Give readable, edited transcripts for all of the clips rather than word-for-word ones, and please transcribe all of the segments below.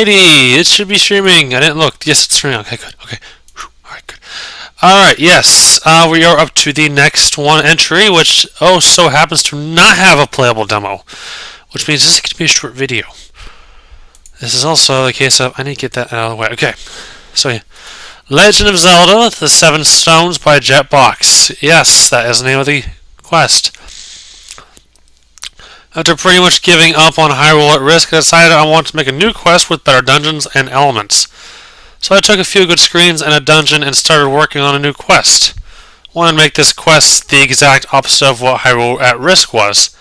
Alrighty, it should be streaming. I didn't look. Yes, it's streaming. Okay, good. Okay. Alright, good. Alright, yes. We are up to the next one entry, which so happens to not have a playable demo. Which means this could be a short video. This is also the case of, I need to get that out of the way. Okay, so yeah. Legend of Zelda, The Seven Stones by Jetbox. Yes, that is the name of the quest. After pretty much giving up on Hyrule at Risk, I decided I wanted to make a new quest with better dungeons and elements. So I took a few good screens and a dungeon and started working on a new quest. I wanted to make this quest the exact opposite of what Hyrule at Risk was.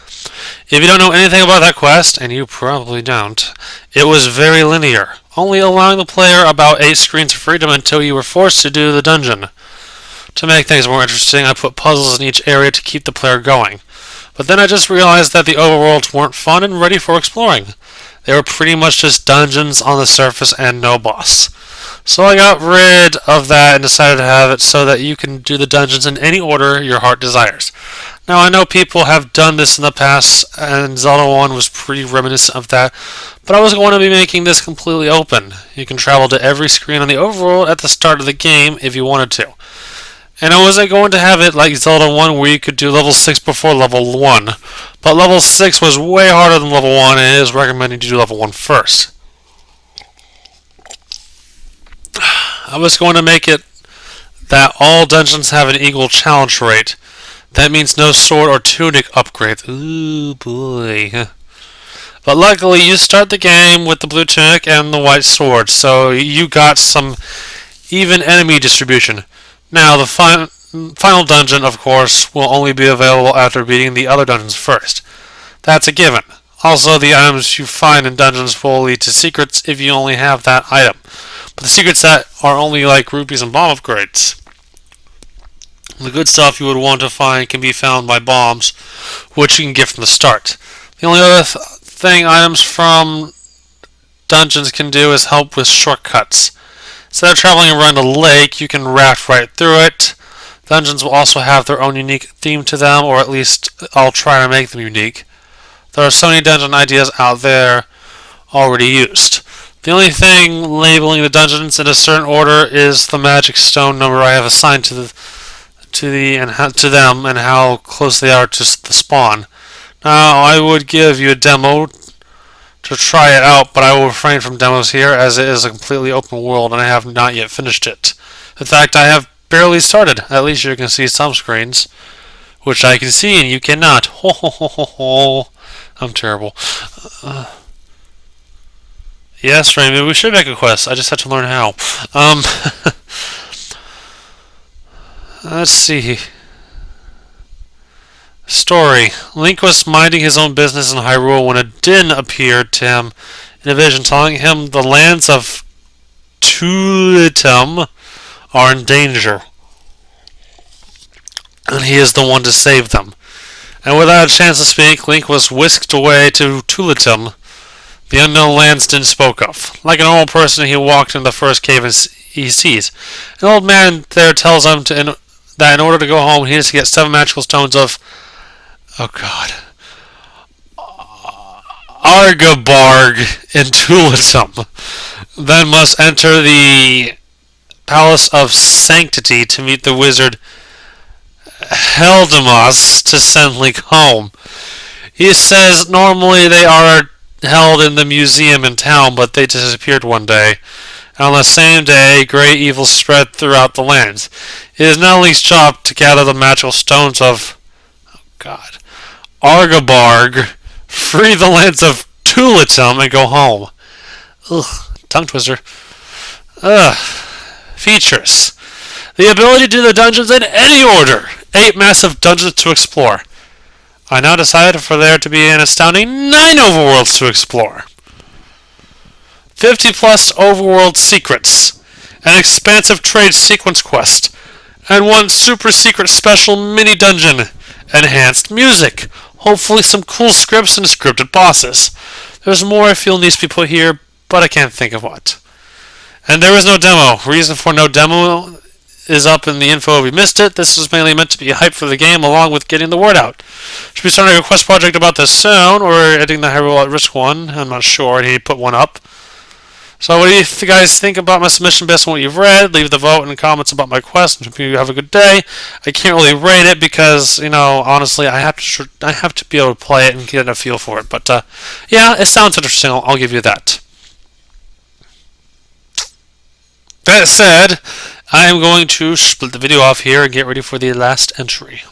If you don't know anything about that quest, and you probably don't, it was very linear, only allowing the player about 8 screens of freedom until you were forced to do the dungeon. To make things more interesting, I put puzzles in each area to keep the player going. But then I just realized that the overworlds weren't fun and ready for exploring. They were pretty much just dungeons on the surface and no boss. So I got rid of that and decided to have it so that you can do the dungeons in any order your heart desires. Now I know people have done this in the past, and Zelda 1 was pretty reminiscent of that, but I was going to be making this completely open. You can travel to every screen on the overworld at the start of the game if you wanted to. And I wasn't going to have it like Zelda 1 where you could do level 6 before level 1. But level 6 was way harder than level 1 and it is recommended you do level 1 first. I was going to make it that all dungeons have an equal challenge rate. That means no sword or tunic upgrades. Ooh boy. But luckily you start the game with the blue tunic and the white sword, so you got some even enemy distribution. Now, the final dungeon, of course, will only be available after beating the other dungeons first. That's a given. Also, the items you find in dungeons will lead to secrets if you only have that item. But the secrets that are only like rupees and bomb upgrades. The good stuff you would want to find can be found by bombs, which you can get from the start. The only other thing items from dungeons can do is help with shortcuts. Instead of traveling around a lake, you can raft right through it. Dungeons will also have their own unique theme to them, or at least I'll try to make them unique. There are so many dungeon ideas out there already used. The only thing labeling the dungeons in a certain order is the magic stone number I have assigned to them and how close they are to the spawn. Now, I would give you a demo to try it out, but I will refrain from demos here as it is a completely open world and I have not yet finished it. In fact, I have barely started. At least you can see some screens, which I can see and you cannot. Ho ho ho ho ho. I'm terrible. Yes, Ray, maybe we should make a quest. I just have to learn how. Let's see. Story. Link was minding his own business in Hyrule when a Din appeared to him in a vision telling him the lands of Tulitum are in danger. And he is the one to save them. And without a chance to speak, Link was whisked away to Tulitum, the unknown lands Din spoke of. Like a normal person, he walked into the first cave he sees. An old man there tells him that in order to go home, he needs to get 7 magical stones of Argabarg in Tulitum. Then must enter the Palace of Sanctity to meet the wizard Heldamas to send Link home. He says normally they are held in the museum in town, but they disappeared one day. And on the same day, great evil spread throughout the lands. It is now Link's job to gather the magical stones of Argabarg, free the lands of Tulitum, and go home. Ugh, tongue twister. Features. The ability to do the dungeons in any order. 8 massive dungeons to explore. I now decided for there to be an astounding 9 overworlds to explore. 50 plus overworld secrets. An expansive trade sequence quest. And 1 super secret special mini dungeon. Enhanced music. Hopefully some cool scripts and scripted bosses. There's more I feel needs to be put here, but I can't think of what. And there is no demo. Reason for no demo is up in the info if you missed it. This was mainly meant to be hype for the game along with getting the word out. Should be starting a quest project about this soon, or editing the Hyrule at Risk one. I'm not sure. He put one up. So what do you guys think about my submission based on what you've read? Leave the vote in the comments about my quest. And hope you have a good day. I can't really rate it because, honestly, I have to be able to play it and get a feel for it. But yeah, it sounds interesting. I'll give you that. That said, I am going to split the video off here and get ready for the last entry.